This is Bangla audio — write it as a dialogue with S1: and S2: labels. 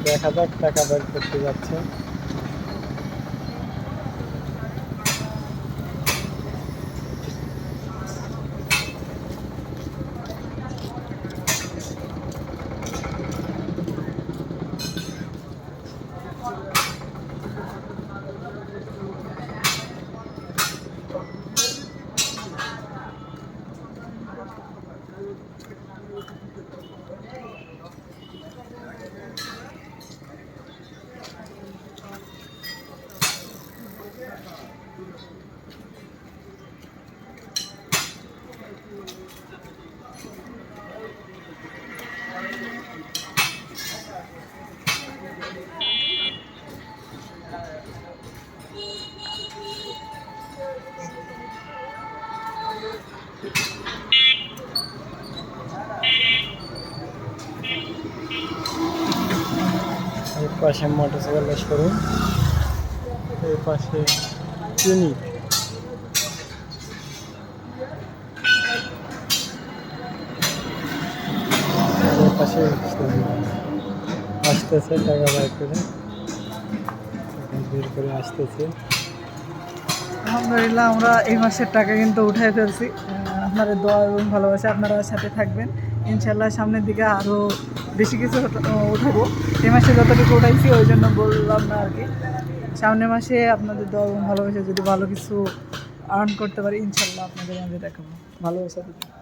S1: দেখা যাক টাকা বের করতে যাচ্ছে। এই পাশে মোটরসাইকেলের শোরুম, এই পাশে ক্লিনিক। এই পাশে আসতেছে টাকা বের করে আসতেছে।
S2: আলহামদুলিল্লাহ আমরা এই মাসের টাকা কিন্তু উঠাই ফেলছি। আপনাদের দোয়া এবং ভালোবাসা, আপনারা সাথে থাকবেন ইনশাল্লাহ। সামনের দিকে আরও বেশি কিছু উঠাবো। এই মাসে যতটুকু উঠাইছি ওই জন্য বললাম না আর কি। সামনের মাসে আপনাদের দোয়া এবং ভালোবাসা যদি ভালো কিছু আর্ন করতে পারি ইনশাল্লাহ আপনাদের মাঝে দেখাবো। ভালোবাসা দিতে